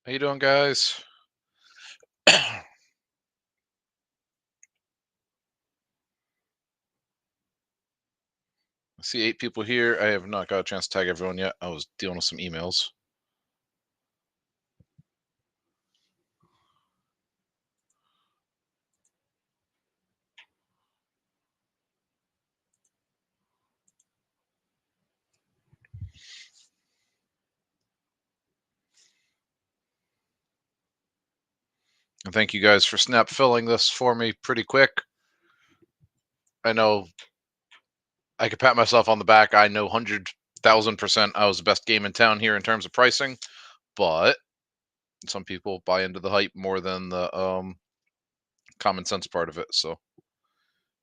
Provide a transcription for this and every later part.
How you doing, guys? I see 8 people here. I have not got a chance to tag everyone yet. I was dealing with some emails. And thank you guys for snap filling this for me pretty quick. I know I could pat myself on the back. I know 100,000% I was the best game in town here in terms of pricing, but some people buy into the hype more than the common sense part of it. So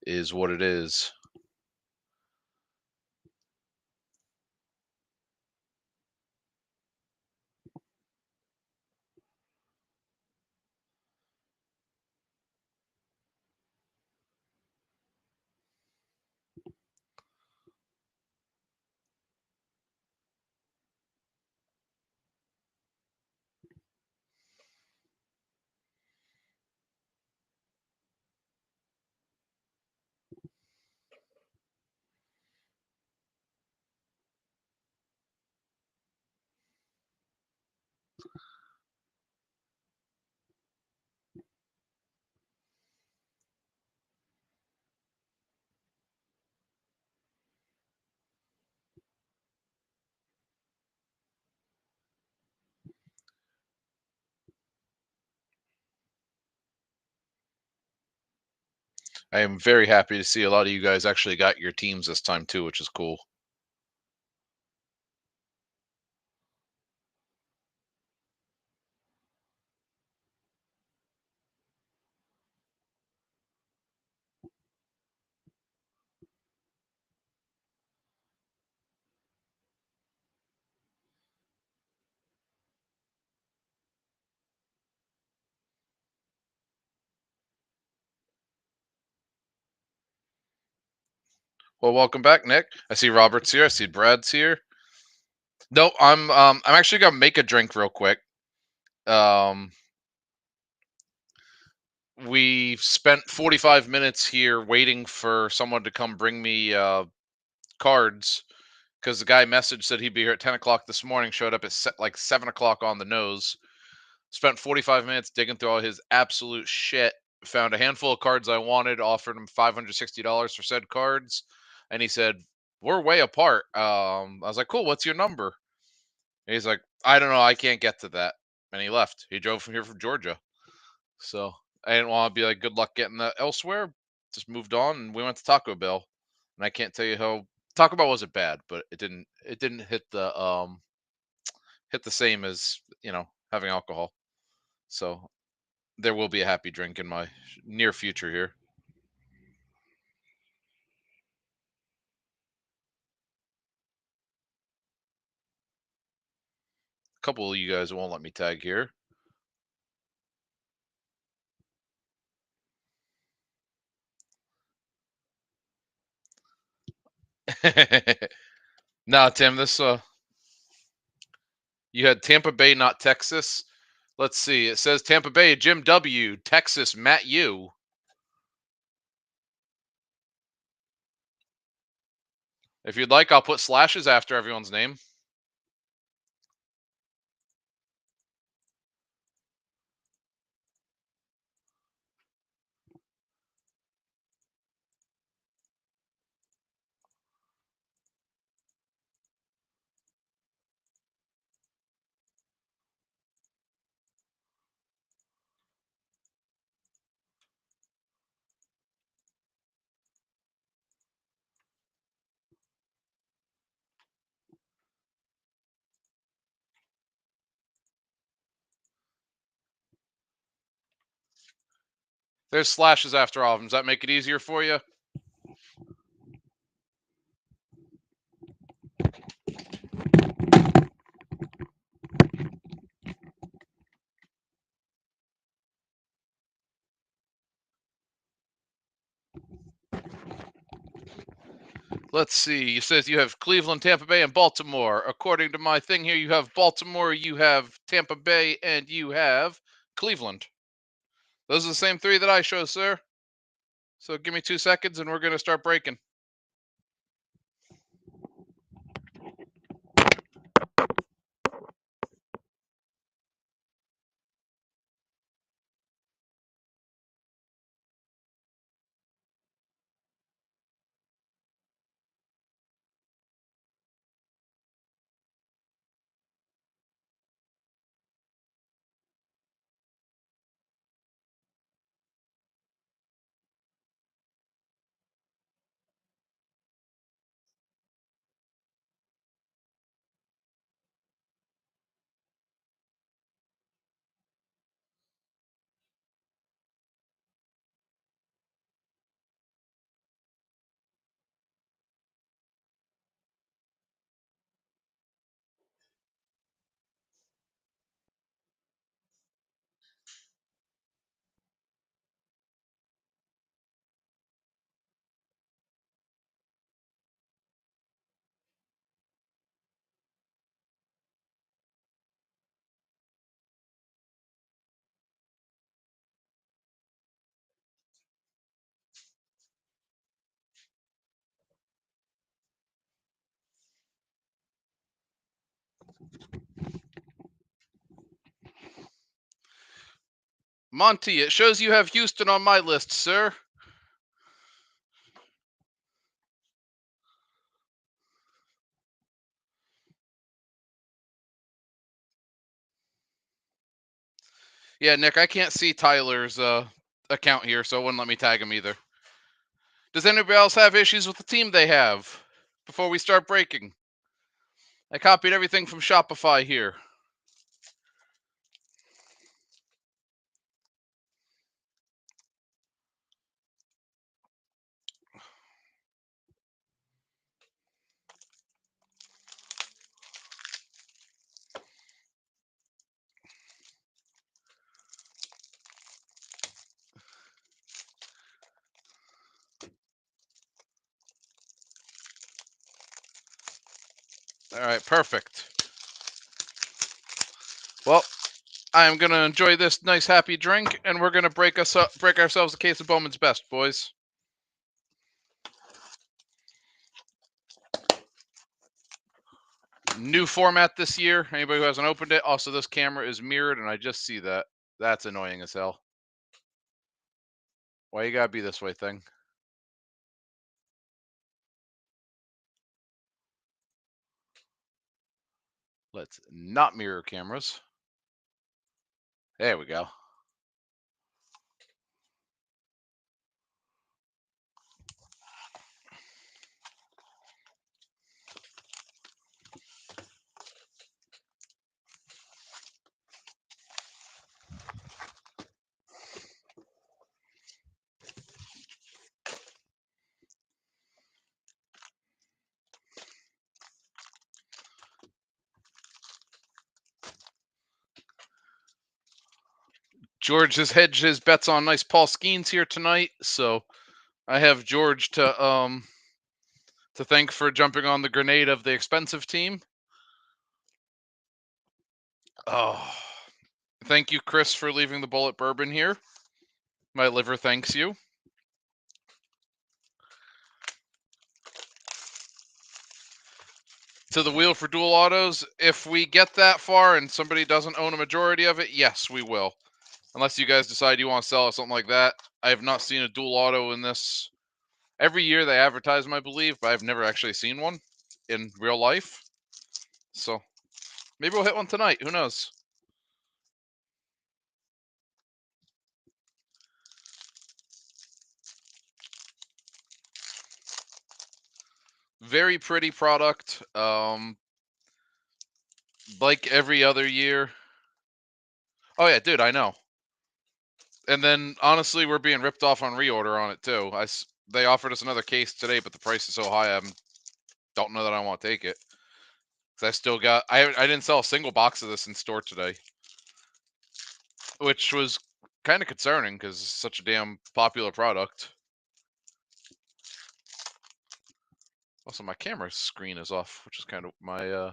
is what it is. I am very happy to see a lot of you guys actually got your teams this time too, which is cool. Well, welcome back, Nick. I see Robert's here. I see Brad's here. No, I'm actually gonna make a drink real quick. Um we spent 45 minutes here waiting for someone to come bring me cards because the guy messaged said he'd be here at 10 o'clock this morning, showed up at like 7 o'clock on the nose. Spent 45 minutes digging through all his absolute shit, found a handful of cards I wanted, offered him $560 for said cards, and he said, "We're way apart." I was like, "Cool, what's your number?" And he's like, "I don't know, I can't get to that." And he left. He drove from here from Georgia. So I didn't want to be like, good luck getting that elsewhere. Just moved on and we went to Taco Bell. And I can't tell you how Taco Bell wasn't bad, but it didn't hit the same as, having alcohol. So there will be a happy drink in my near future here. A couple of you guys won't let me tag here. Nah, Tim, this you had Tampa Bay, not Texas. Let's see. It says Tampa Bay, Jim W. Texas, Matt U. If you'd like, I'll put slashes after everyone's name. There's slashes after all of them. Does that make it easier for you? Let's see. It says you have Cleveland, Tampa Bay, and Baltimore. According to my thing here, you have Baltimore, you have Tampa Bay, and you have Cleveland. Those are the same three that I show, sir. So give me 2 seconds and we're going to start breaking. Monty, it shows you have Houston on my list, sir. Yeah, Nick, I can't see Tyler's account here, so it wouldn't let me tag him either. Does anybody else have issues with the team they have before we start breaking? I copied everything from Shopify here. All right, perfect. Well, I'm gonna enjoy this nice happy drink, and we're gonna break ourselves a case of Bowman's Best, boys. New format this year. Anybody who hasn't opened it. Also, this camera is mirrored, and I just see that. That's annoying as hell. Why you gotta be this way, thing? Let's not mirror cameras. There we go. George has hedged his bets on nice Paul Skeens here tonight, so I have George to thank for jumping on the grenade of the expensive team. Oh, thank you, Chris, for leaving the bullet bourbon here. My liver thanks you. To the wheel for dual autos. If we get that far and somebody doesn't own a majority of it, yes, we will. Unless you guys decide you want to sell it, something like that. I have not seen a dual auto in this. Every year they advertise them, I believe, but I've never actually seen one in real life. So maybe we'll hit one tonight. Who knows? Very pretty product. Like every other year. Oh yeah, dude, I know. And then honestly, we're being ripped off on reorder on it too. They offered us another case today, but the price is so high, I don't know that I want to take it. Cause I still got I didn't sell a single box of this in store today, which was kind of concerning because it's such a damn popular product. Also, my camera screen is off, which is kind of my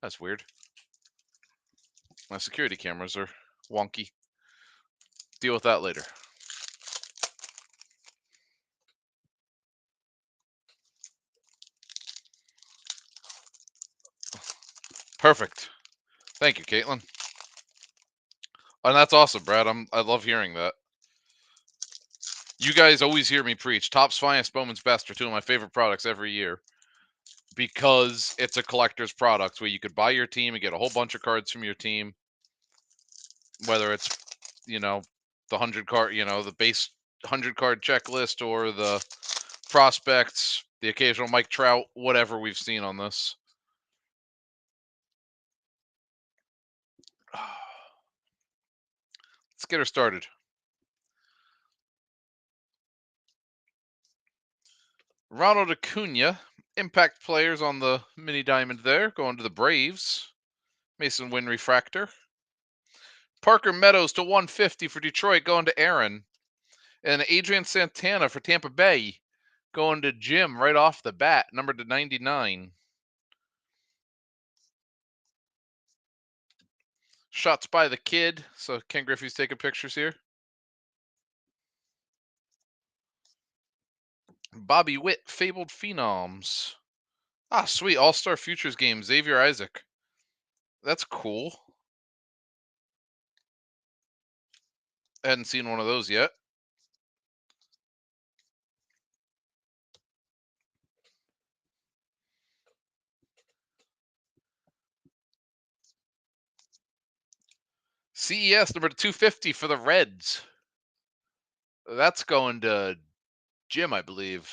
that's weird. My security cameras are wonky. Deal with that later. Perfect. Thank you, Caitlin. And that's awesome, Brad. I love hearing that. You guys always hear me preach. Topps Finest, Bowman's Best are two of my favorite products every year because it's a collector's product where you could buy your team and get a whole bunch of cards from your team, whether it's, you know, the 100 card, the base 100 card checklist or the prospects, the occasional Mike Trout, whatever we've seen on this. Let's get her started. Ronald Acuna, impact players on the mini diamond there, going to the Braves. Mason Wynn refractor. Parker Meadows to 150 for Detroit, going to Aaron. And Adrian Santana for Tampa Bay, going to Jim right off the bat, number to 99. Shots by the kid. So Ken Griffey's taking pictures here. Bobby Witt, Fabled Phenoms. Ah, sweet. All-Star Futures game, Xavier Isaac. That's cool. Hadn't seen one of those yet. CES number 250 for the Reds. That's going to Jim, I believe.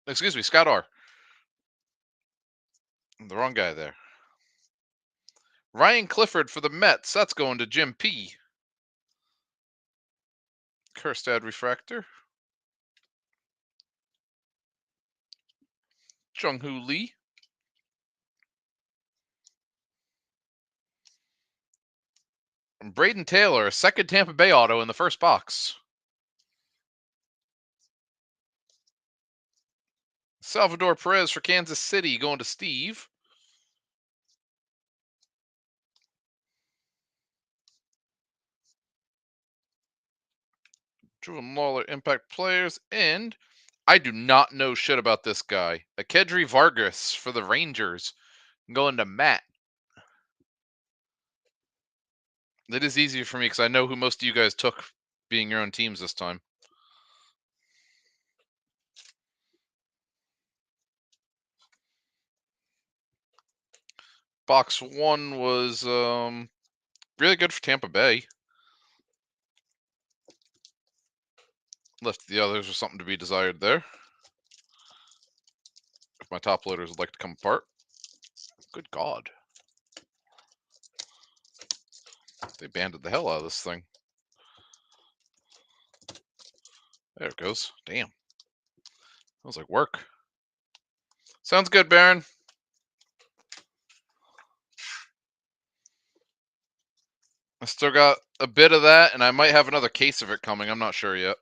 Excuse me, Scott R. The wrong guy there. Ryan Clifford for the Mets. That's going to Jim P. Kerstad refractor. Jung-Hoo Lee. And Braden Taylor, a second Tampa Bay auto in the first box. Salvador Perez for Kansas City, going to Steve. Jordan Lawler, impact players. And I do not know shit about this guy. Akedri Vargas for the Rangers, going to Matt. It is easier for me because I know who most of you guys took being your own teams this time. Box one was really good for Tampa Bay. Left the others with something to be desired there. If my top loaders would like to come apart. Good God. They banded the hell out of this thing. There it goes. Damn. That was like work. Sounds good, Baron. I still got a bit of that, and I might have another case of it coming. I'm not sure yet.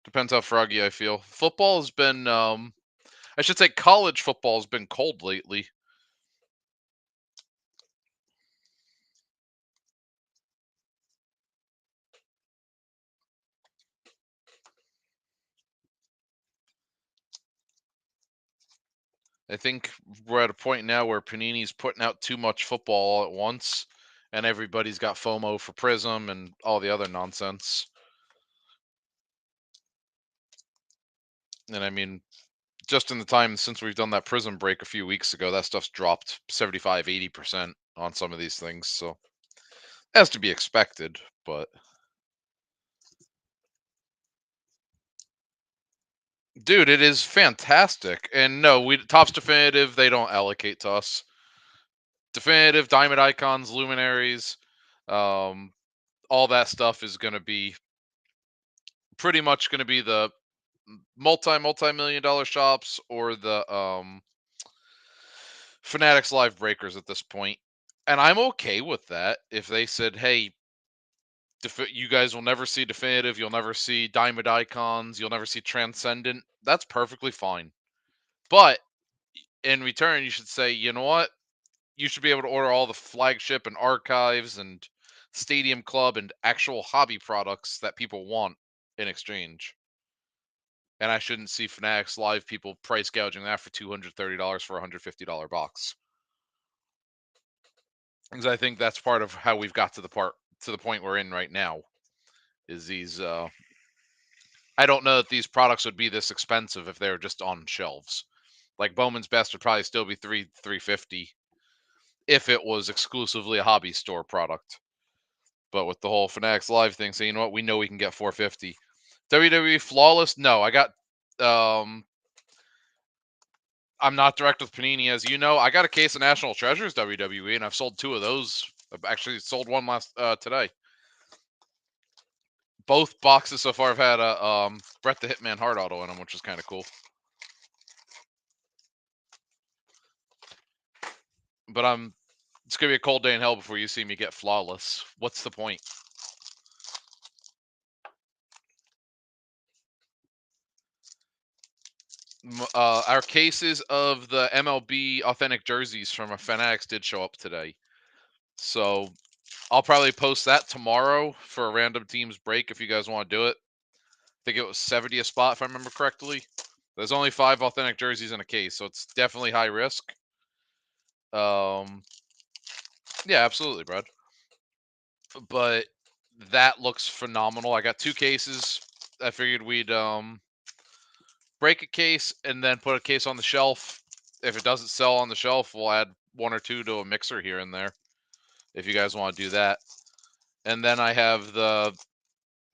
Depends how froggy I feel. Football has been, I should say college football has been cold lately. I think we're at a point now where Panini's putting out too much football all at once, and everybody's got FOMO for Prism and all the other nonsense. And I mean, just in the time since we've done that Prism break a few weeks ago, that stuff's dropped 75, 80% on some of these things. So, as to be expected, but dude, it is fantastic. And no, we Topps Definitive, they don't allocate to us. Definitive, Diamond Icons, Luminaries, all that stuff is going to be pretty much going to be the multi-million dollar shops or the Fanatics Live Breakers at this point. And I'm okay with that if they said, hey, you guys will never see Definitive, you'll never see Diamond Icons, you'll never see Transcendent. That's perfectly fine. But in return, you should say, you know what? You should be able to order all the flagship and archives and stadium club and actual hobby products that people want in exchange. And I shouldn't see Fanatics Live people price gouging that for $230 for a $150 box. Because I think that's part of how we've got to the point we're in right now. Is these I don't know that these products would be this expensive if they were just on shelves. Like Bowman's Best would probably still be 350 if it was exclusively a hobby store product. But with the whole Fanatics Live thing, so you know what, we know we can get 450. WWE Flawless, no, I got I'm not direct with Panini, as you know. I got a case of National Treasures WWE, and I've sold 2 of those. I've actually sold one last today. Both boxes so far have had a Bret the Hitman Hard Auto in them, which is kind of cool. But it's gonna be a cold day in hell before you see me get Flawless. What's the point? Our cases of the MLB authentic jerseys from a Fanatics did show up today, so I'll probably post that tomorrow for a random teams break if you guys want to do it. I think it was 70 a spot if I remember correctly. There's only 5 authentic jerseys in a case, so it's definitely high risk. Yeah, absolutely, Brad. But that looks phenomenal. I got 2 cases. I figured we'd break a case and then put a case on the shelf. If it doesn't sell on the shelf, we'll add 1 or 2 to a mixer here and there if you guys want to do that. And then I have the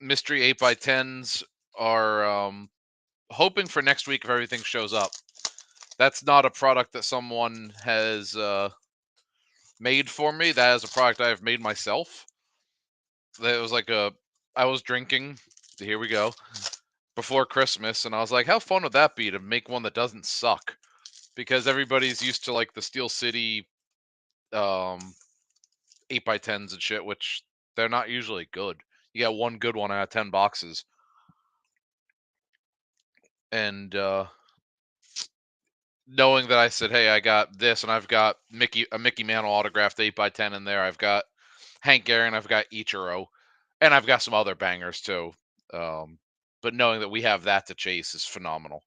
mystery 8x10s are hoping for next week if everything shows up. That's not a product that someone has made for me. That is a product I have made myself. That was like I was drinking. Here we go. Before Christmas, and I was like, how fun would that be to make one that doesn't suck? Because everybody's used to like the Steel City um 8x10s and shit, which they're not usually good. You got one good one out of 10 boxes. And knowing that I said, hey, I got this, and I've got a Mickey Mantle autographed 8x10 in there. I've got Hank Aaron, I've got Ichiro, and I've got some other bangers too. But knowing that we have that to chase is phenomenal.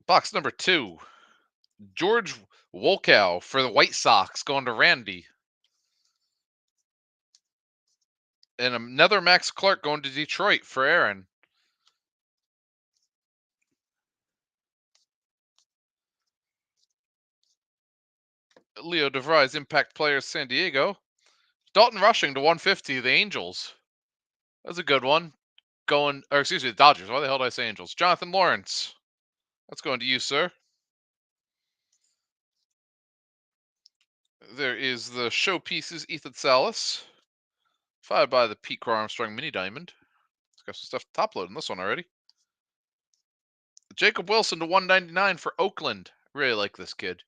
Box number 2, George Wolkow for the White Sox going to Randy. And another Max Clark going to Detroit for Aaron. Leo DeVries, Impact Players, San Diego. Dalton Rushing to 150, the Angels. That's a good one. Or excuse me, the Dodgers. Why the hell did I say Angels? Jonathan Lawrence. That's going to you, sir. There is the showpieces, Ethan Salas. Followed by the Pete Crow Armstrong Mini Diamond. It's got some stuff top loading this one already. Jacob Wilson to 199 for Oakland. Really like this kid.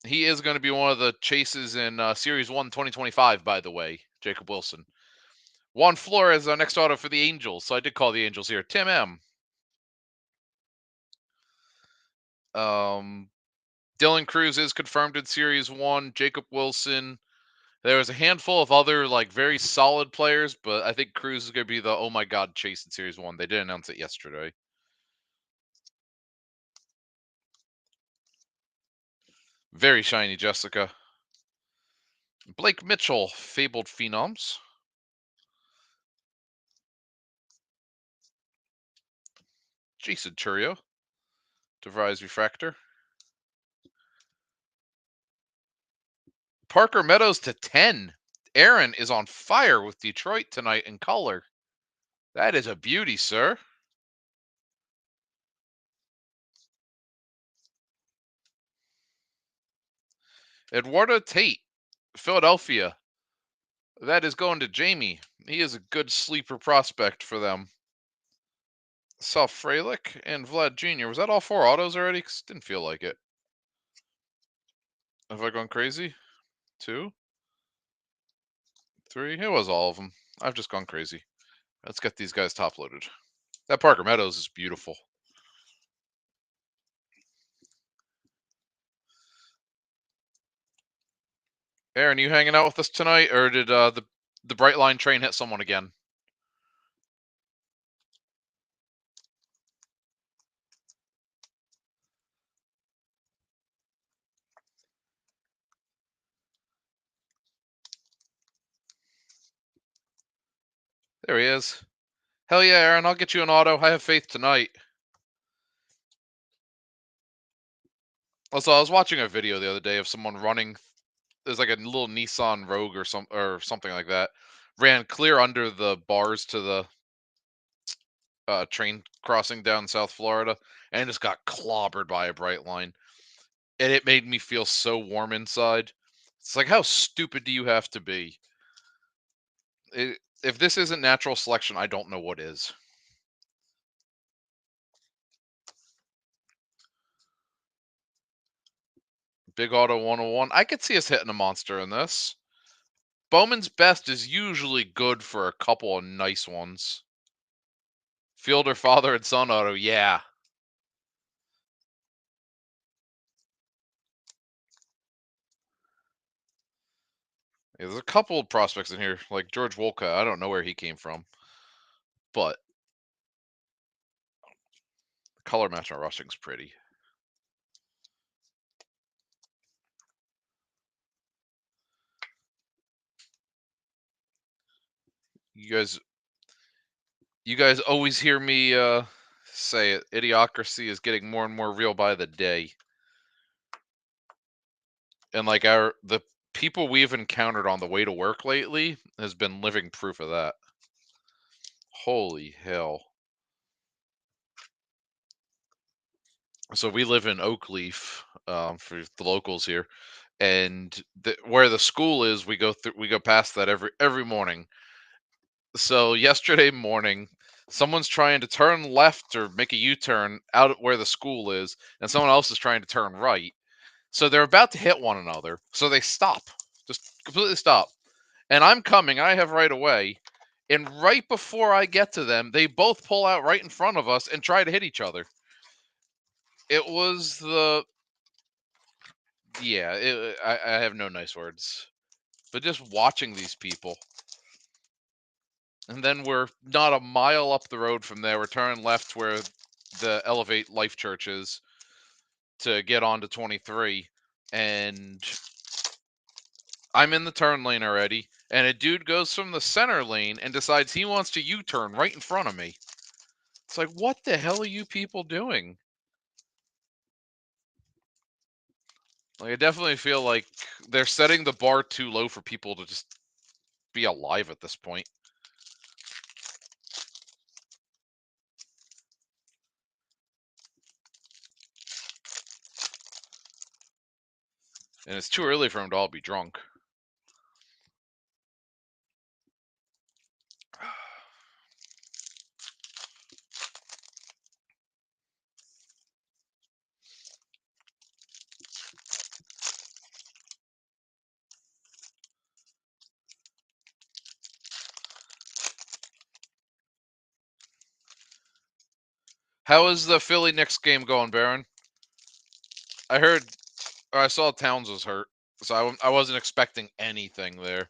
He is going to be one of the chases in Series 1 2025, by the way, Jacob Wilson. Juan Flores, our next auto for the Angels. So I did call the Angels here. Tim M. Dylan Cruz is confirmed in Series 1. Jacob Wilson. There was a handful of other, like, very solid players, but I think Cruz is going to be the oh my god chase in Series 1. They did announce it yesterday. Very shiny Jessica. Blake Mitchell, Fabled Phenoms. Jason Churio, DeVries Refractor. Parker Meadows to 10. Aaron is on fire with Detroit tonight in color. That is a beauty, sir. Eduardo Tate, Philadelphia. That is going to Jamie. He is a good sleeper prospect for them. Sal Frelick and Vlad Jr. Was that all 4 autos already? 'Cause didn't feel like it. Have I gone crazy? 2, 3. It was all of them. I've just gone crazy. Let's get these guys top loaded. That Parker Meadows is beautiful. Aaron, you hanging out with us tonight, or did the Bright Line train hit someone again? There he is. Hell yeah, Aaron! I'll get you an auto. I have faith tonight. Also, I was watching a video the other day of someone running. There's like a little Nissan Rogue or something like that. Ran clear under the bars to the train crossing down South Florida, and just got clobbered by a Bright Line. And it made me feel so warm inside. It's like, how stupid do you have to be? If this isn't natural selection, I don't know what is. Big Auto 101. I could see us hitting a monster in this. Bowman's best is usually good for a couple of nice ones. Fielder, father, and son auto, yeah. Yeah, there's a couple of prospects in here, like George Wolka. I don't know where he came from, but the color match on rushing's pretty. You guys, you guys always hear me say it. Idiocracy is getting more and more real by the day, and like the people we've encountered on the way to work lately has been living proof of that. Holy hell! So we live in Oakleaf, for the locals here, and where the school is, we go past that every morning. So yesterday morning, someone's trying to turn left or make a U-turn out at where the school is, and someone else is trying to turn right. So they're about to hit one another. So they stop, just completely stop. And I'm coming. I have right away. And right before I get to them, they both pull out right in front of us and try to hit each other. It was the yeah. I have no nice words, but just watching these people. And then we're not a mile up the road from there. We're turning left where the Elevate Life Church is to get onto 23. And I'm in the turn lane already. And a dude goes from the center lane and decides he wants to U-turn right in front of me. It's like, what the hell are you people doing? Like, I definitely feel like they're setting the bar too low for people to just be alive at this point. And it's too early for them to all be drunk. How is the Philly Knicks game going, Baron? I heard, or I saw Towns was hurt, so I wasn't expecting anything there.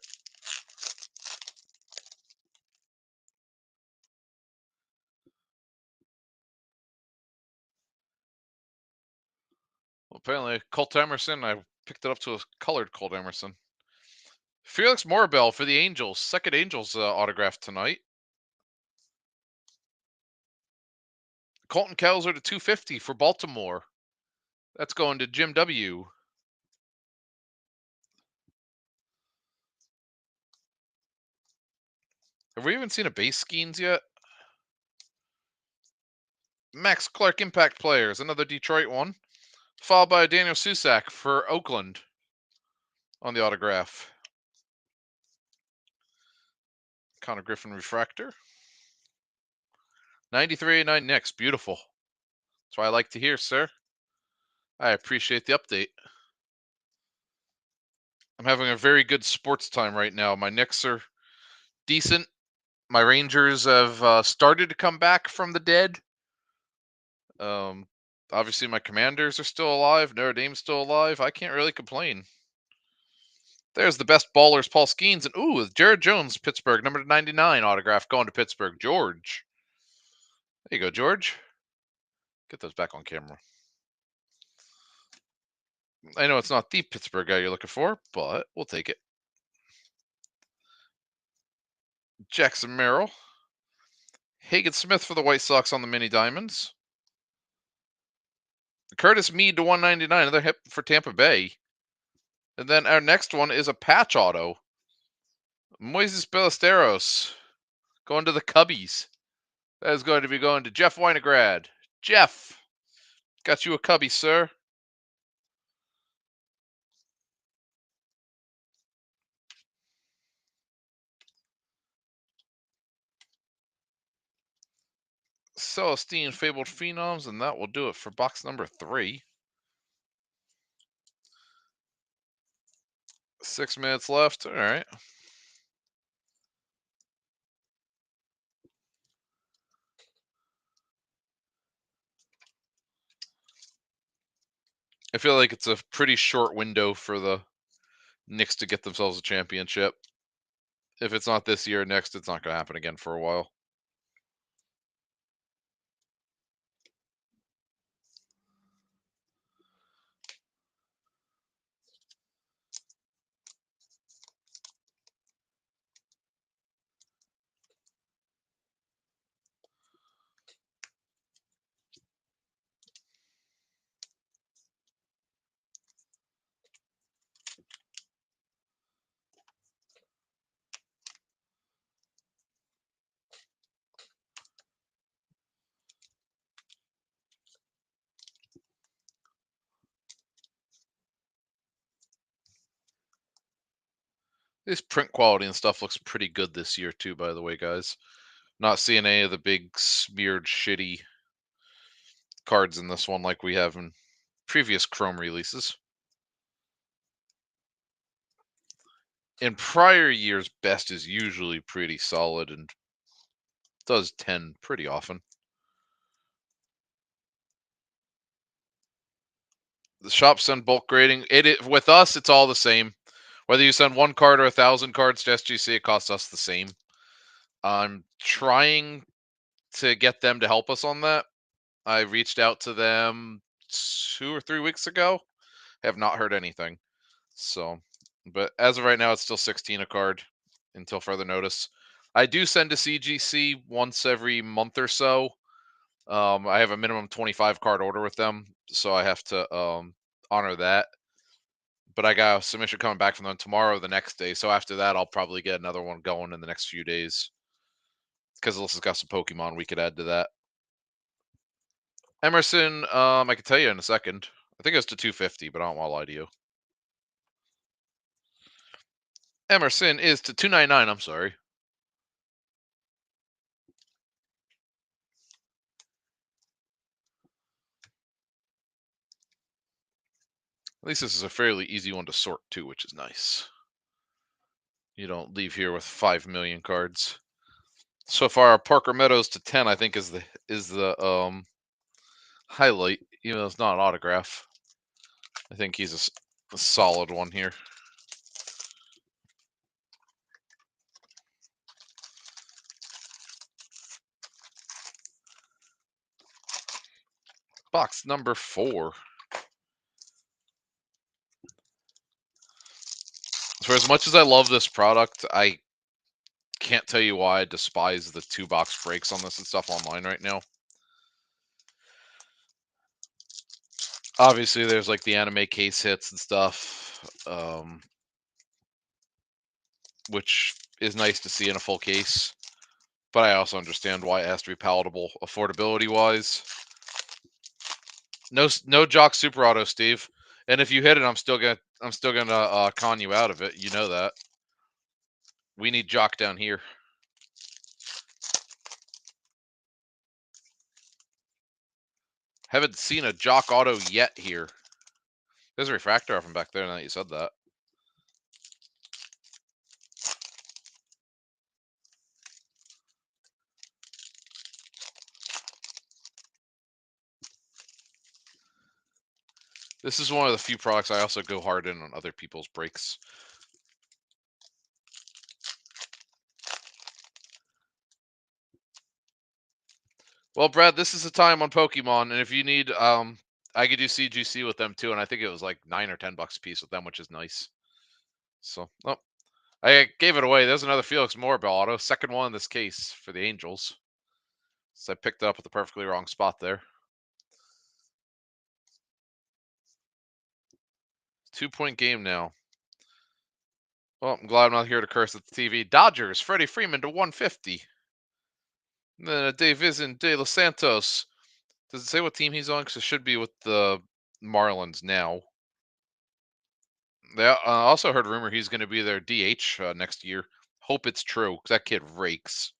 Well, apparently, Colt Emerson, I picked it up to a colored Colt Emerson. Felix Morabel for the Angels, second Angels autograph tonight. Colton Cowser to 250 for Baltimore. That's going to Jim W. Have we even seen a base Skeens yet? Max Clark Impact Players, another Detroit one. Followed by Daniel Susak for Oakland on the autograph. Connor Griffin Refractor. 9389 Knicks, beautiful. That's what I like to hear, sir. I appreciate the update. I'm having a very good sports time right now. My Knicks are decent. My Rangers have started to come back from the dead. Um, Obviously, my Commanders are still alive. Notre Dame's still alive. I can't really complain. There's the best ballers, Paul Skeens, and ooh, Jared Jones, Pittsburgh, number 99 autograph going to Pittsburgh. George. There you go, George. Get those back on camera. I know it's not the Pittsburgh guy you're looking for, but we'll take it. Jackson Merrill. Hagen Smith for the White Sox on the mini diamonds. Curtis Mead to 199, another hit for Tampa Bay. And then our next one is a patch auto. Moises Ballesteros going to the Cubbies. That is going to be going to Jeff Winograd. Jeff, got you a Cubby, sir. Celestine Fabled Phenoms, and that will do it for box number 3. 6 minutes left. All right. I feel like it's a pretty short window for the Knicks to get themselves a championship. If it's not this year, next, it's not going to happen again for a while. This print quality and stuff looks pretty good this year too, by the way, guys. Not seeing any of the big smeared shitty cards in this one like we have in previous Chrome releases. In prior years, best is usually pretty solid and does 10 pretty often. The shops send bulk grading. With us, it's all the same. Whether you send 1 card or 1,000 cards to SGC, it costs us the same. I'm trying to get them to help us on that. I reached out to them 2 or 3 weeks ago. Have not heard anything. So, but as of right now, it's still 16 a card until further notice. I do send to CGC once every month or so. I have a minimum 25 card order with them, so I have to honor that. But I got a submission coming back from them tomorrow or the next day. So after that, I'll probably get another one going in the next few days. Because Alyssa's got some Pokemon we could add to that. Emerson, I can tell you in a second. I think it was to 250, but I don't want to lie to you. Emerson is to 299. I'm sorry. At least this is a fairly easy one to sort too, which is nice. You don't leave here with 5 million cards. So far, Parker Meadows to 10, I think, is the highlight, even though it's not an autograph. I think he's a solid one here. Box number 4. For as much as I love this product, I can't tell you why I despise the 2-box breaks on this and stuff online right now. Obviously, there's like the anime case hits and stuff, which is nice to see in a full case. But I also understand why it has to be palatable, affordability-wise. No Jock Super Auto, Steve. And if you hit it, I'm still gonna con you out of it. You know that. We need Jock down here. Haven't seen a Jock Auto yet here. There's a refractor off him back there now that you said that. This is one of the few products I also go hard in on other people's breaks. Well, Brad, this is the time on Pokemon, and if you need, I could do CGC with them too, and I think it was like $9 or $10 a piece with them, which is nice. So, oh, I gave it away. There's another Felix Moribel auto, second one in this case for the Angels. So I picked it up at the perfectly wrong spot there. 2-point game now. Well, I'm glad I'm not here to curse at the TV. Dodgers, Freddie Freeman to 150. And then a Davision De Los Santos. Does it say what team he's on? Because it should be with the Marlins now. They also heard rumor he's going to be their DH next year. Hope it's true, because that kid rakes.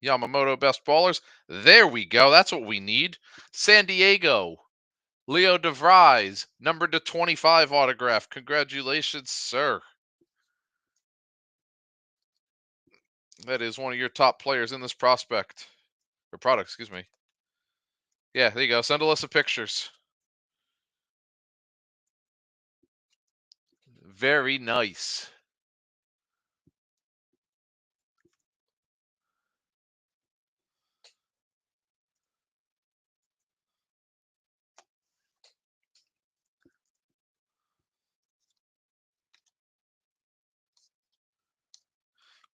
Yamamoto best ballers. There we go. That's what we need. San Diego. Leo DeVries, number to 25 autograph. Congratulations, sir. That is one of your top players in this prospect. Or product, excuse me. Yeah, there you go. Send a list of pictures. Very nice.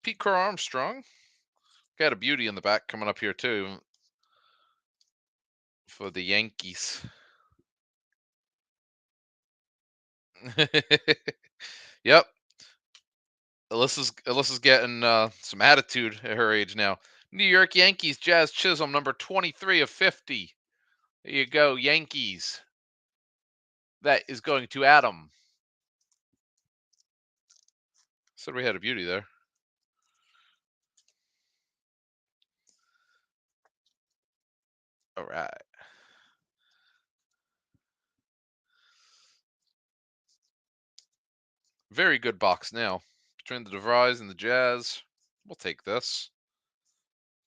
Pete Crow Armstrong. Got a beauty in the back coming up here, too, for the Yankees. Yep. Alyssa's getting some attitude at her age now. New York Yankees, Jazz Chisholm, number 23 of 50. There you go, Yankees. That is going to Adam. Said we had a beauty there. All right. Very good box now. Between the DeVries and the Jazz, we'll take this.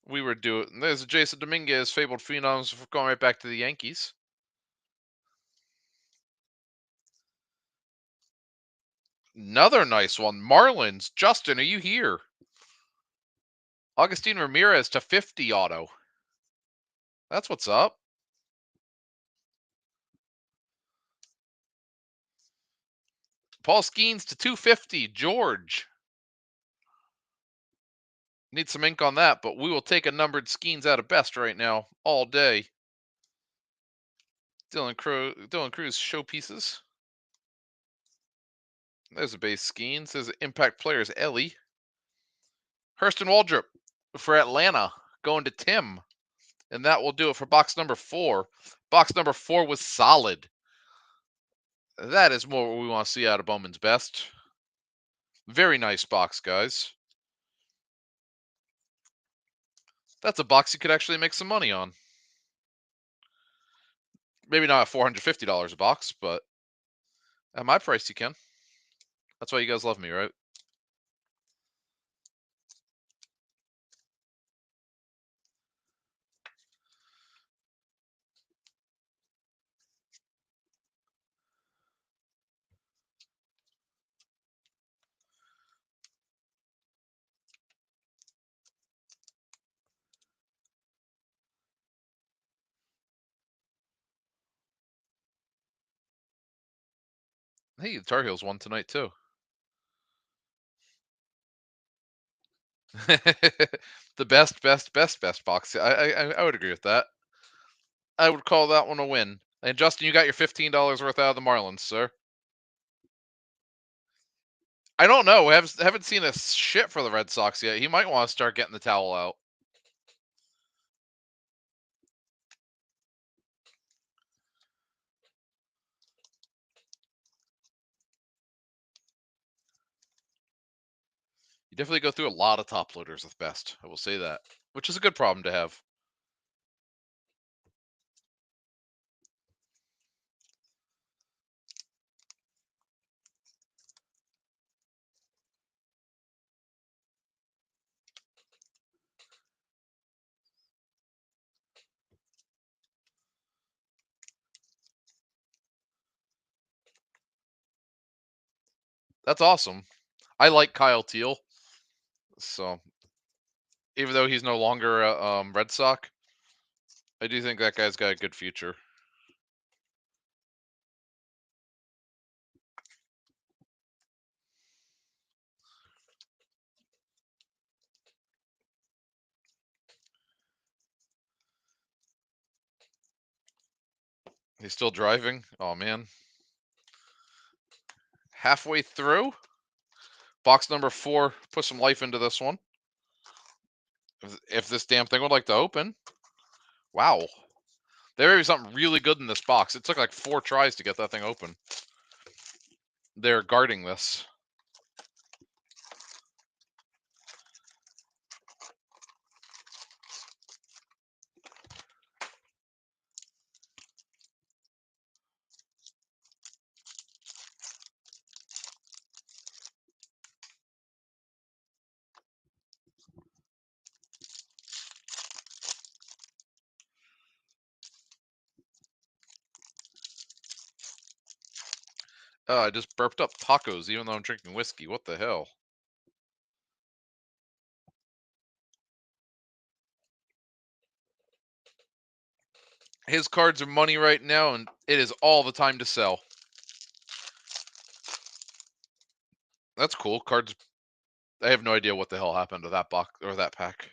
We were doing. There's Jason Dominguez, fabled phenoms, going right back to the Yankees. Another nice one. Marlins. Justin, are you here? Augustine Ramirez to 50 auto. That's what's up. Paul Skeens to 250. George. Need some ink on that, but we will take a numbered Skeens out of best right now all day. Dylan Cruz showpieces. There's a base Skeens. There's Impact Players Ellie. Hurston Waldrop for Atlanta going to Tim. And that will do it for box number 4. Box number 4 was solid. That is more what we want to see out of Bowman's best. Very nice box, guys. That's a box you could actually make some money on. Maybe not at $450 a box, but at my price you can. That's why you guys love me, right? Hey, the Tar Heels won tonight too. The best box. I would agree with that. I would call that one a win. And Justin, you got your $15 worth out of the Marlins, sir. I don't know. Haven't seen a shit for the Red Sox yet. He might want to start getting the towel out. You definitely go through a lot of top loaders with best. I will say that, which is a good problem to have. That's awesome. I like Kyle Teal, so even though he's no longer a Red Sox, I do think that guy's got a good future. He's still driving. Oh man, halfway through. Box number 4. Put some life into this one. If this damn thing would like to open. Wow. There may be something really good in this box. It took like 4 tries to get that thing open. They're guarding this. I just burped up tacos even though I'm drinking whiskey. What the hell? His cards are money right now, and it is all the time to sell. That's cool. Cards. I have no idea what the hell happened to that box or that pack.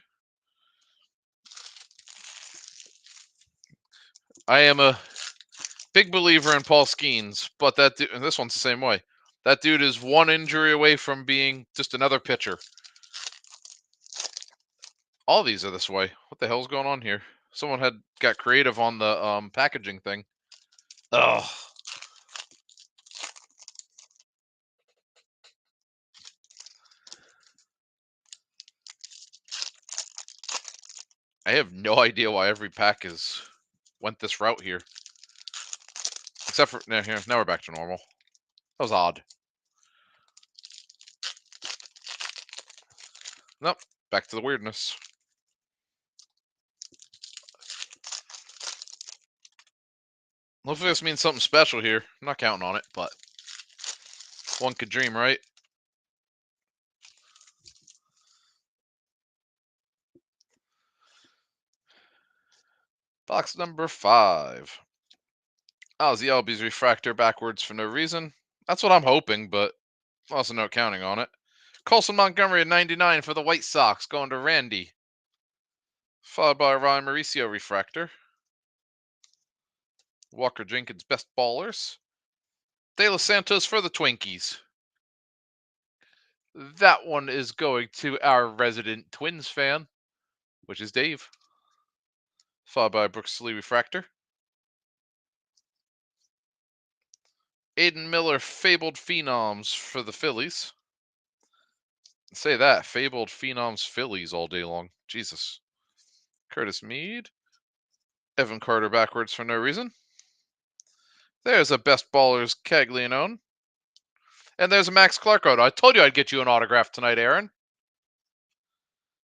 I am a big believer in Paul Skeens, but this one's the same way. That dude is one injury away from being just another pitcher. All these are this way. What the hell's going on here? Someone got creative on the packaging thing. Ugh. I have no idea why every pack is went this route here. Except for now we're back to normal. That was odd. Nope. Back to the weirdness. Hopefully this means something special here. I'm not counting on it, but one could dream, right? Box number 5. Oh, the LB's refractor backwards for no reason. That's what I'm hoping, but also no counting on it. Colson Montgomery at 99 for the White Sox, going to Randy. Followed by Ryan Mauricio refractor. Walker Jenkins best ballers. De Los Santos for the Twinkies. That one is going to our resident Twins fan, which is Dave. Followed by Brooks Lee refractor. Aiden Miller fabled phenoms for the Phillies. Say that, fabled phenoms Phillies all day long. Jesus. Curtis Mead. Evan Carter backwards for no reason. There's a best ballers Caglianone. And there's a Max Clark auto. I told you I'd get you an autograph tonight, Aaron.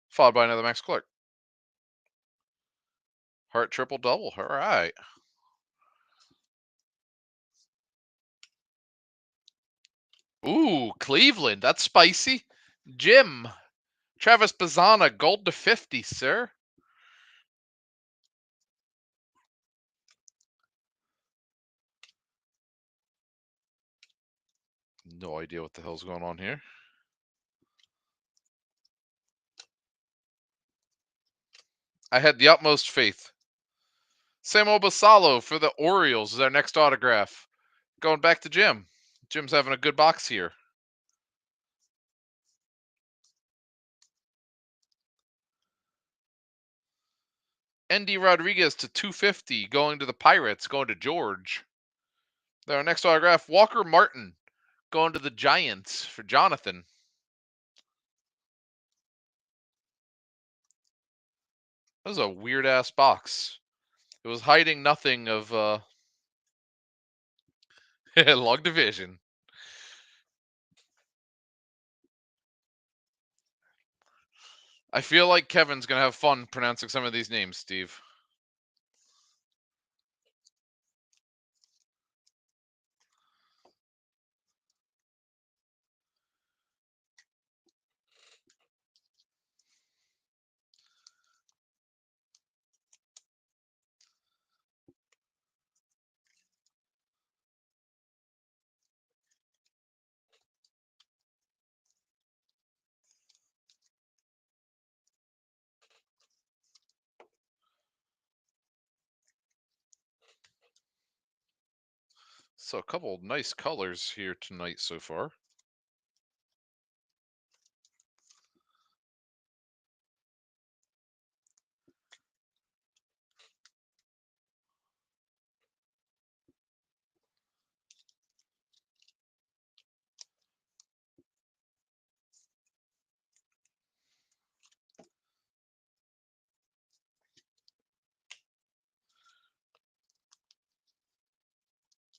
Followed by another Max Clark. Hart triple double. All right. Ooh, Cleveland. That's spicy. Jim. Travis Bazzana, gold to 50, sir. No idea what the hell's going on here. I had the utmost faith. Samuel Basalo for the Orioles is our next autograph. Going back to Jim. Jim's having a good box here. Endy Rodriguez to 250, going to the Pirates, going to George. Then our next autograph, Walker Martin, going to the Giants for Jonathan. That was a weird ass box. It was hiding nothing of log division. I feel like Kevin's gonna have fun pronouncing some of these names, Steve. So a couple nice colors here tonight so far.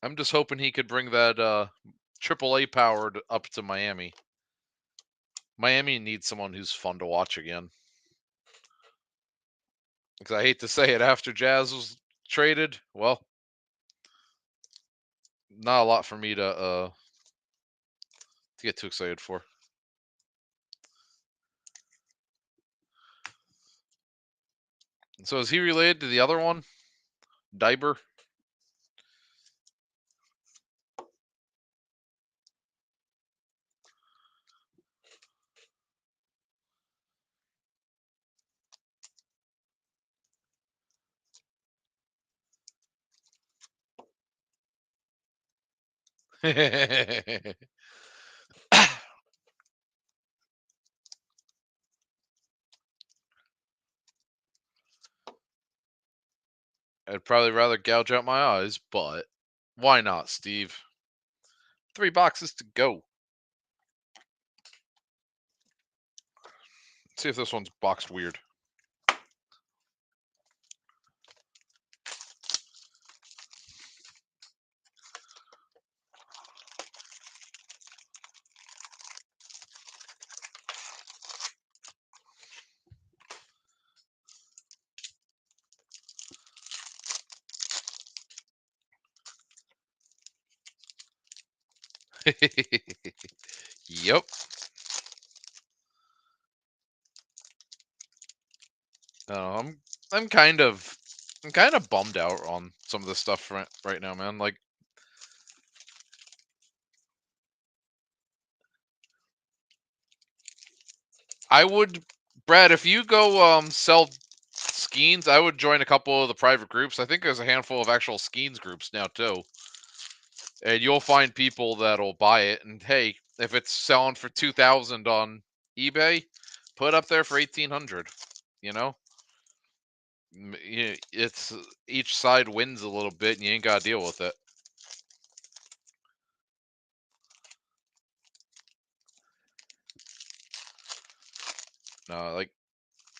I'm just hoping he could bring that AAA powered up to Miami. Miami needs someone who's fun to watch again. Because I hate to say it, after Jazz was traded, well, not a lot for me to get too excited for. So is he related to the other one, Diber? I'd probably rather gouge out my eyes, but why not, Steve? 3 boxes to go. See if this one's boxed weird. Yep. Uh, I'm I'm kind of bummed out on some of this stuff right now, man. Like I would, Brad, if you go sell skeins, I would join a couple of the private groups. I think there's a handful of actual skeins groups now too, and you'll find people that'll buy it. And hey, if it's selling for 2,000 on eBay, put up there for 1,800. You know, it's each side wins a little bit, and you ain't got to deal with it. No, like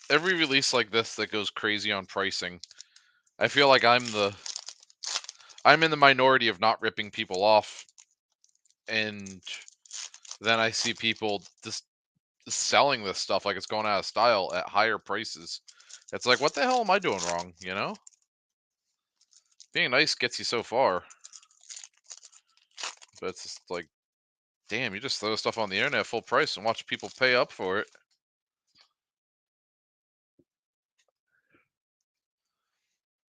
every release like this that goes crazy on pricing, I feel like I'm in the minority of not ripping people off, and then I see people just selling this stuff like it's going out of style at higher prices. It's like, what the hell am I doing wrong? You know, being nice gets you so far, but it's just like, damn, you just throw stuff on the internet full price and watch people pay up for it.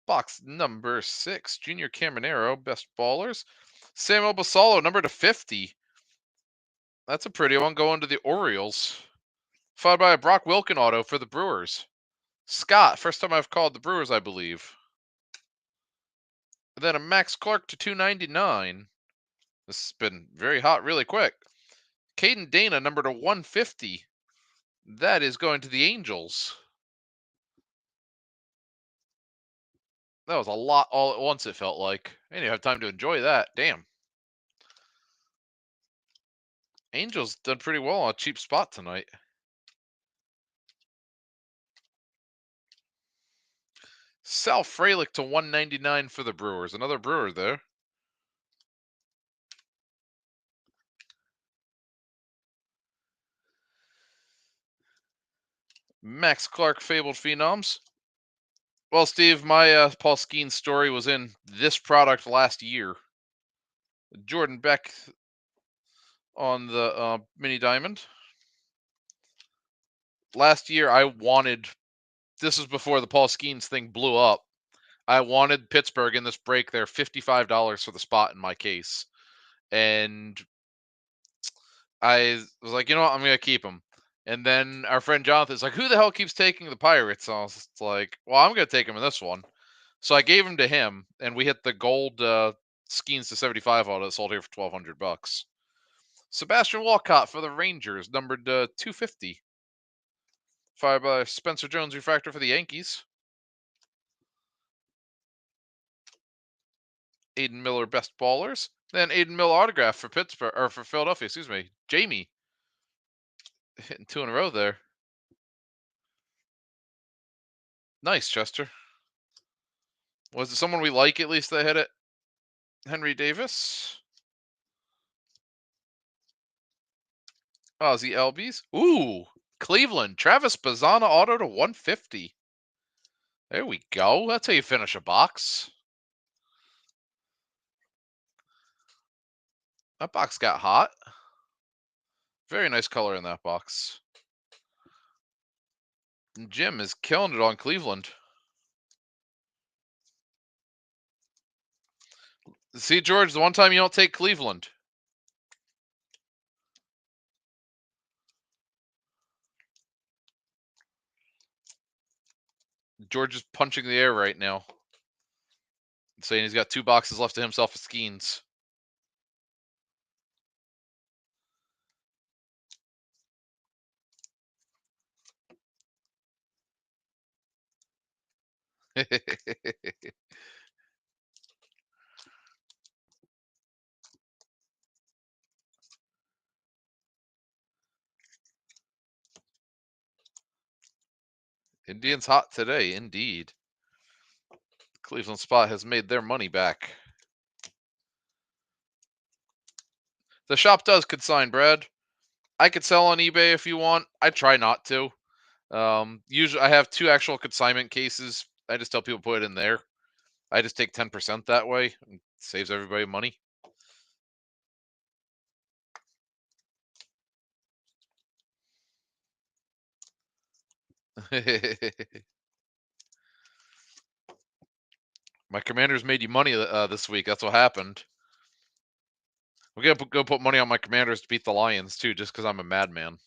Box number 6, Junior Caminero, best ballers. Samuel Basalo, number to 50. That's a pretty one going to the Orioles. Followed by a Brock Wilken auto for the Brewers. Scott, first time I've called the Brewers, I believe. And then a Max Clark to 299. This has been very hot really quick. Caden Dana, number to 150. That is going to the Angels. That was a lot all at once, it felt like. I didn't have time to enjoy that. Damn. Angels done pretty well on a cheap spot tonight. Sal Frelick to 199 for the Brewers. Another Brewer there. Max Clark, Fabled Phenoms. Well, Steve, my Paul Skeens story was in this product last year. Jordan Beck on the Mini Diamond. Last year, I wanted. This was before the Paul Skeens thing blew up. I wanted Pittsburgh in this break there $55 for the spot in my case, and I was like, you know what, I'm gonna keep him. And then our friend Jonathan's like, who the hell keeps taking the Pirates? And I was like, well, I'm gonna take him in this one. So I gave him to him, and we hit the gold Skeens to 75 auto that sold here for $1,200. Sebastian Walcott for the Rangers, numbered 250. Fired by Spencer Jones refractor for the Yankees. Aiden Miller, best ballers. Then Aiden Miller autograph for Pittsburgh, or for Philadelphia, excuse me. Jamie. Hitting 2 in a row there. Nice, Chester. Was it someone we like at least that hit it? Henry Davis. Ozzy Albies. Ooh, Cleveland. Travis Bazzana auto to 150. There we go. That's how you finish a box. That box got hot. Very nice color in that box. And Jim is killing it on Cleveland. See, George, the one time you don't take Cleveland. George is punching the air right now, saying he's got 2 boxes left to himself of Skeens. Indians hot today, indeed. Cleveland spot has made their money back. The shop does consign, Brad. I could sell on eBay if you want. I try not to. Usually, I have 2 actual consignment cases. I just tell people put it in there. I just take 10% that way. It saves everybody money. My Commanders made you money this week. That's what happened. We're gonna go put money on my Commanders to beat the Lions too, just because I'm a madman.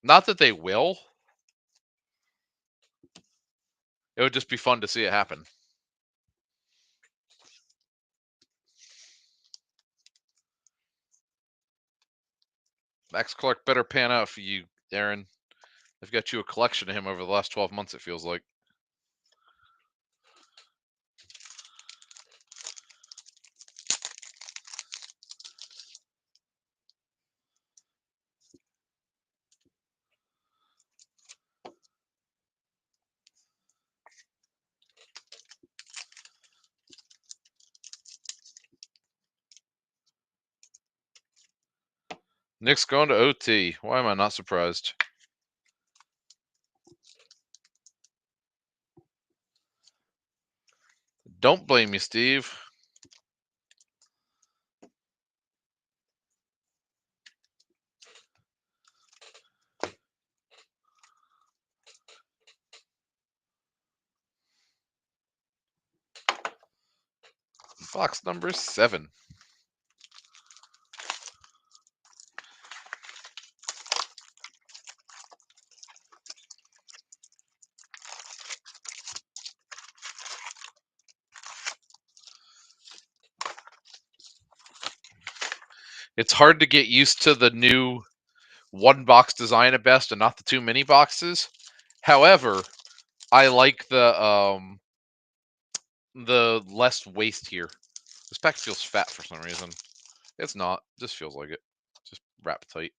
Not that they will. It would just be fun to see it happen. Max Clark better pan out for you, Aaron. I've got you a collection of him over the last 12 months, it feels like. Nick's going to OT. Why am I not surprised? Don't blame me, Steve. Box number 7. It's hard to get used to the new 1-box design at best and not the 2 mini boxes. However, I like the less waste here. This pack feels fat for some reason. It's not. It just feels like it. Just wrap tight.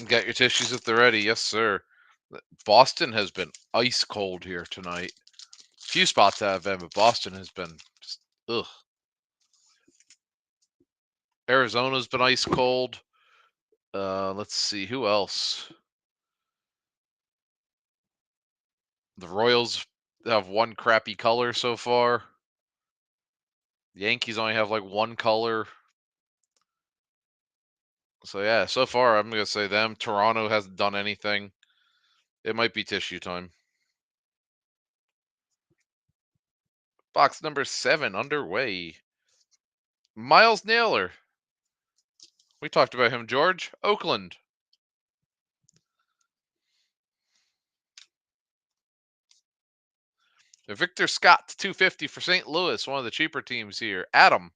Got your tissues at the ready, yes, sir. Boston has been ice cold here tonight. Few spots have been, but Boston has been just ugh. Arizona's been ice cold. Let's see who else. The Royals have one crappy color so far. The Yankees only have like one color. So yeah, so far I'm gonna say them. Toronto hasn't done anything. It might be tissue time. Box number 7 underway. Miles Naylor. We talked about him, George. Oakland. Victor Scott, 250 for St. Louis, one of the cheaper teams here. Adam.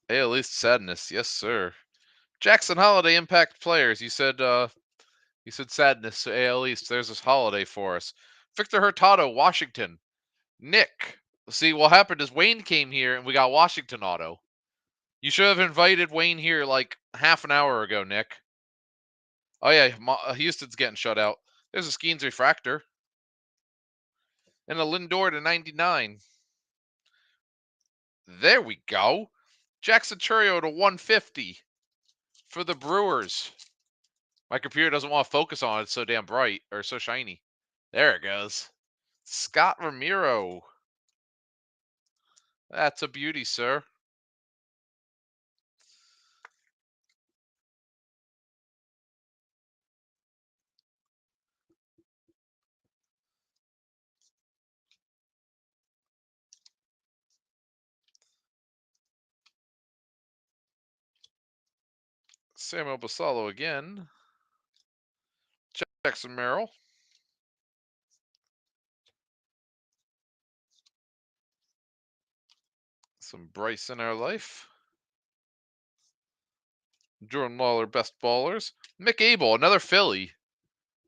AL East sadness, yes sir. Jackson Holiday impact players. You said sadness to AL East. There's this holiday for us. Victor Hurtado, Washington. Nick. See, what happened is Wayne came here and we got Washington auto. You should have invited Wayne here like half an hour ago, Nick. Oh yeah, Houston's getting shut out. There's a Skeens refractor. And a Lindor to 99. There we go. Jackson Churio to 150 for the Brewers. My computer doesn't want to focus on it. It's so damn bright or so shiny. There it goes. Scott Ramiro. That's a beauty, sir. Samuel Basallo again. Jackson Merrill. Some Bryce in our life. Jordan Lawler, best ballers. Mick Abel, another Philly.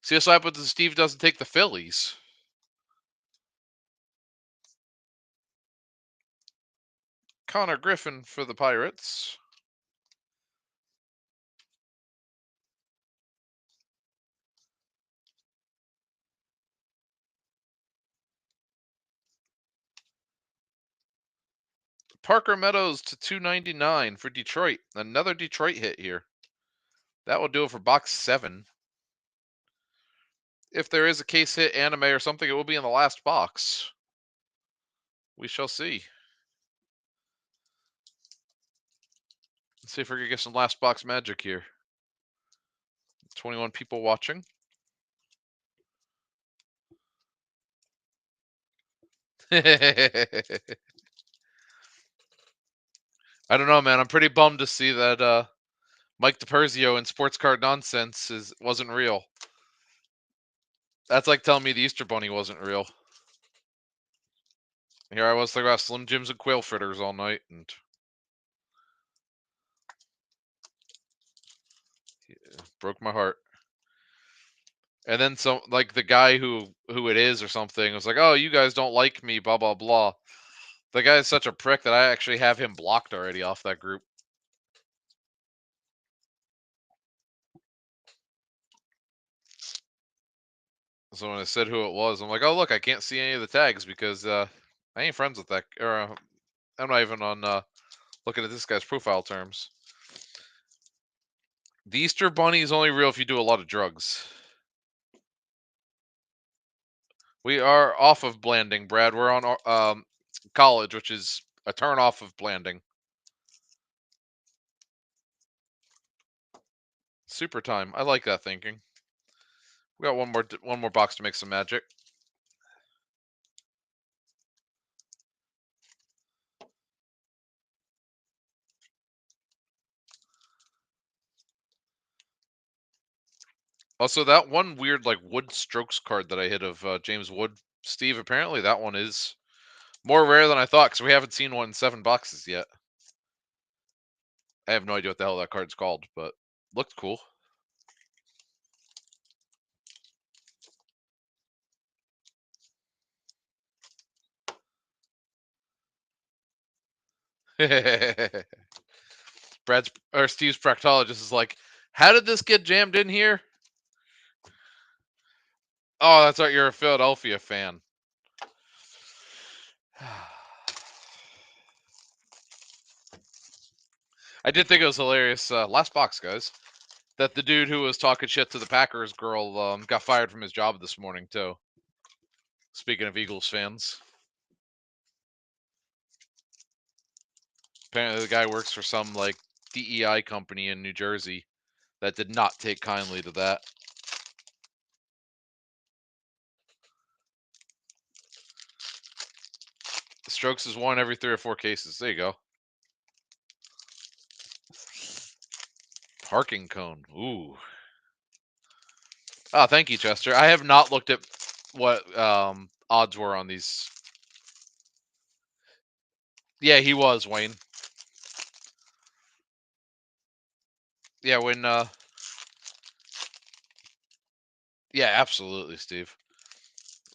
See what's happens if Steve doesn't take the Phillies. Connor Griffin for the Pirates. Parker Meadows to 299 for Detroit. Another Detroit hit here. That will do it for box 7. If there is a case hit anime or something, it will be in the last box. We shall see. Let's see if we can get some last box magic here. 21 people watching. I don't know, man. I'm pretty bummed to see that Mike DiPerzio and Sports Card Nonsense wasn't real. That's like telling me the Easter Bunny wasn't real. Here I was thinking about Slim Jims and quail fritters all night, and broke my heart. And then some, like the guy who it is or something was like, "Oh, you guys don't like me, blah blah blah." The guy is such a prick that I actually have him blocked already off that group. So when I said who it was, I'm like, "Oh, look, I can't see any of the tags because I ain't friends with that, or I'm not even on looking at this guy's profile terms." The Easter Bunny is only real if you do a lot of drugs. We are off of blanding, Brad. We're on college, which is a turn off of blanding. Super time. I like that thinking. We got one more box to make some magic. Also, that one weird like Wood Strokes card that I hit of James Wood, Steve. Apparently, that one is more rare than I thought because we haven't seen one in 7 boxes yet. I have no idea what the hell that card's called, but looked cool. Brad's or Steve's proctologist is like, "How did this get jammed in here?" Oh, that's right. You're a Philadelphia fan. I did think it was hilarious. Last box, guys. That the dude who was talking shit to the Packers girl got fired from his job this morning too. Speaking of Eagles fans, apparently the guy works for some like DEI company in New Jersey that did not take kindly to that. Strokes is one every 3 or 4 cases. There you go. Parking cone. Ooh. Oh, thank you, Chester. I have not looked at what odds were on these. Yeah, he was Wayne. Yeah, when yeah, absolutely, Steve.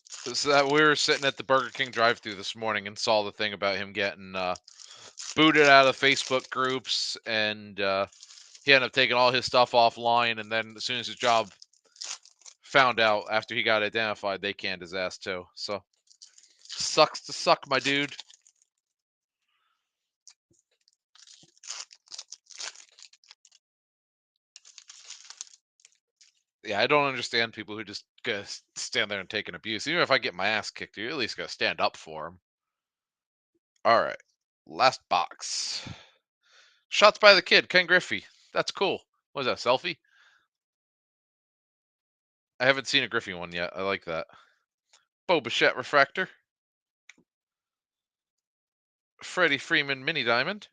So that we were sitting at the Burger King drive-thru this morning and saw the thing about him getting booted out of Facebook groups, and he ended up taking all his stuff offline. And then as soon as his job found out after he got identified, they canned his ass too. So sucks to suck, my dude. Yeah, I don't understand people who just gotta stand there and take an abuse. Even if I get my ass kicked, you at least gotta stand up for him. All right, last box. Shots by the kid, Ken Griffey. That's cool. What is that, selfie? I haven't seen a Griffey one yet. I like that. Bo Bichette refractor. Freddie Freeman mini diamond.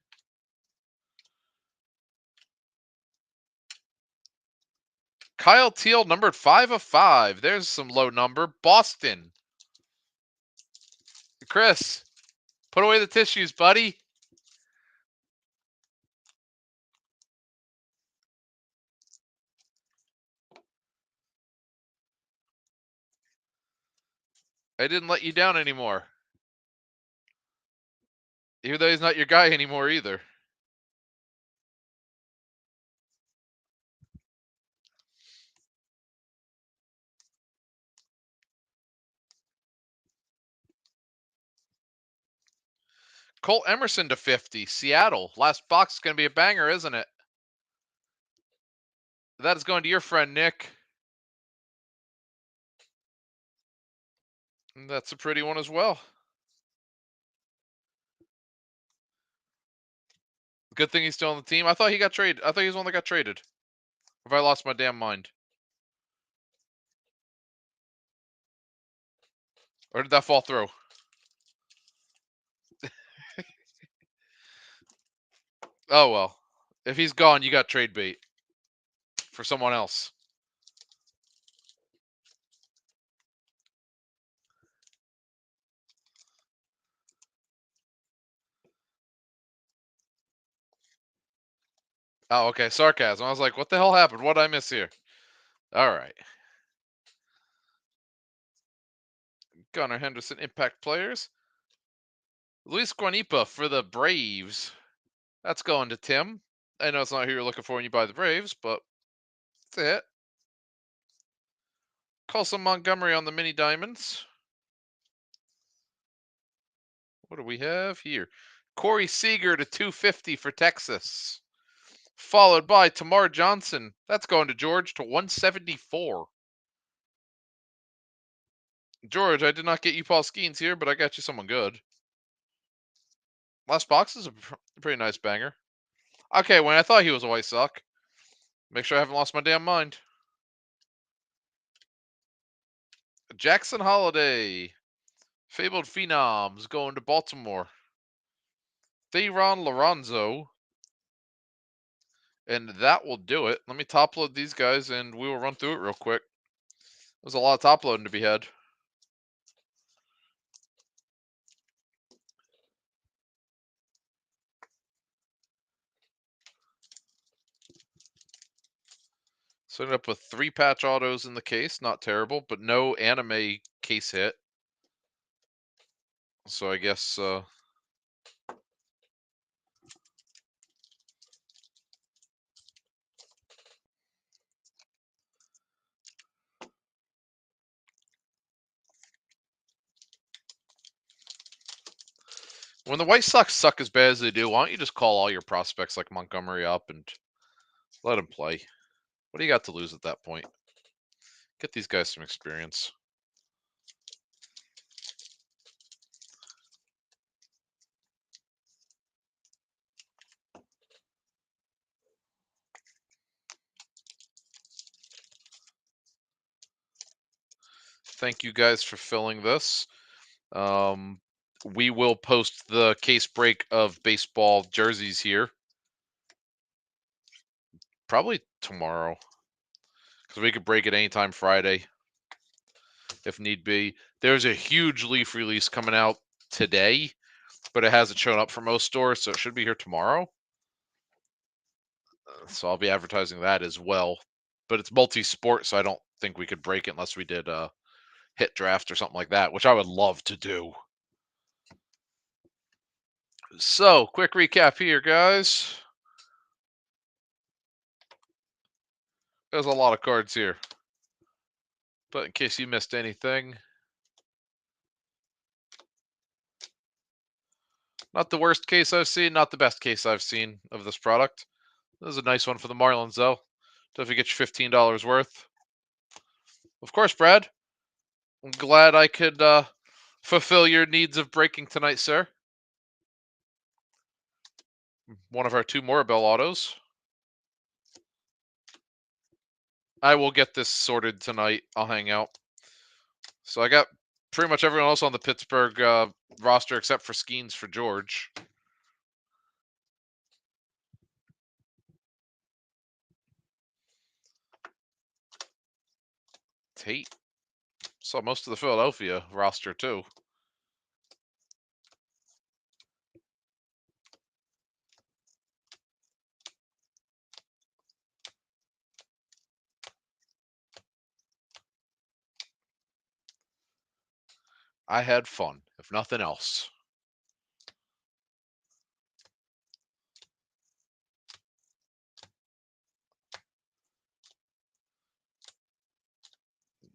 Kyle Teal numbered 5/5. There's some low number. Boston. Chris, put away the tissues, buddy. I didn't let you down anymore. Even though he's not your guy anymore either. Colt Emerson to 50. Seattle. Last box is going to be a banger, isn't it? That is going to your friend, Nick. And that's a pretty one as well. Good thing he's still on the team. I thought he got traded. I thought he was the one that got traded. Have I lost my damn mind? Or did that fall through? Oh, well. If he's gone, you got trade bait for someone else. Oh, okay. Sarcasm. I was like, what the hell happened? What did I miss here? All right. Gunnar Henderson, Impact Players. Luis Guanipa for the Braves. That's going to Tim. I know it's not who you're looking for when you buy the Braves, but it's a hit. Colson Montgomery on the mini diamonds. What do we have here? Corey Seager to 250 for Texas. Followed by Tamar Johnson. That's going to George to 174. George, I did not get you Paul Skeens here, but I got you someone good. Last box is a pretty nice banger. Okay, when I thought he was a White Sox. Make sure I haven't lost my damn mind. Jackson Holiday. Fabled Phenoms going to Baltimore. Theron Lorenzo. And that will do it. Let me top load these guys and we will run through it real quick. There's a lot of top loading to be had. So ended up with 3 patch autos in the case. Not terrible, but no anime case hit. So I guess When the White Sox suck as bad as they do, why don't you just call all your prospects like Montgomery up and let them play? What do you got to lose at that point? Get these guys some experience. Thank you guys for filling this. We will post the case break of baseball jerseys here probably tomorrow because we could break it anytime Friday if need be. There's a huge Leaf release coming out today, but it hasn't shown up for most stores, so it should be here tomorrow. So I'll be advertising that as well. But it's multi-sport, so I don't think we could break it unless we did a hit draft or something like that, which I would love to do. So, quick recap here, guys. There's a lot of cards here. But in case you missed anything, not the worst case I've seen, not the best case I've seen of this product. This is a nice one for the Marlins, though. Definitely get you $15 worth. Of course, Brad. I'm glad I could fulfill your needs of breaking tonight, sir. One of our two Morabell autos. I will get this sorted tonight. I'll hang out. So I got pretty much everyone else on the Pittsburgh roster except for Skeens for George. Tate. Saw most of the Philadelphia roster, too. I had fun, if nothing else.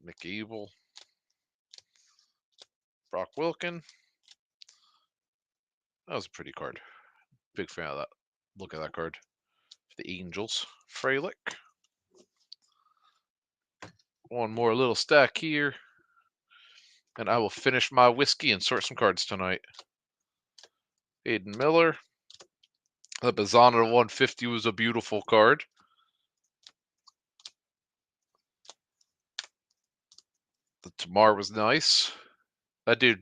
McEvil. Brock Wilkin. That was a pretty card. Big fan of that. Look at that card. The Angels. Frelick. One more little stack here. And I will finish my whiskey and sort some cards tonight. Aiden Miller. The Bazana 150 was a beautiful card. The Tamar was nice. That dude,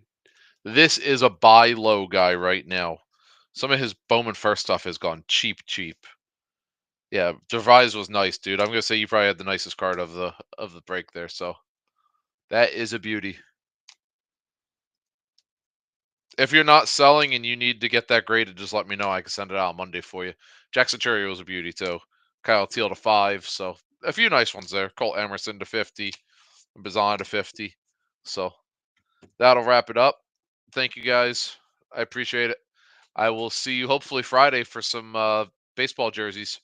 this is a buy low guy right now. Some of his Bowman first stuff has gone cheap. Yeah, Gervais was nice, dude. I'm gonna say you probably had the nicest card of the break there. So that is a beauty. If you're not selling and you need to get that graded, just let me know. I can send it out on Monday for you. Jackson Cherry was a beauty too. Kyle Teal to 5. So a few nice ones there. Colt Emerson to 50. Bazan to 50. So that'll wrap it up. Thank you guys. I appreciate it. I will see you hopefully Friday for some baseball jerseys.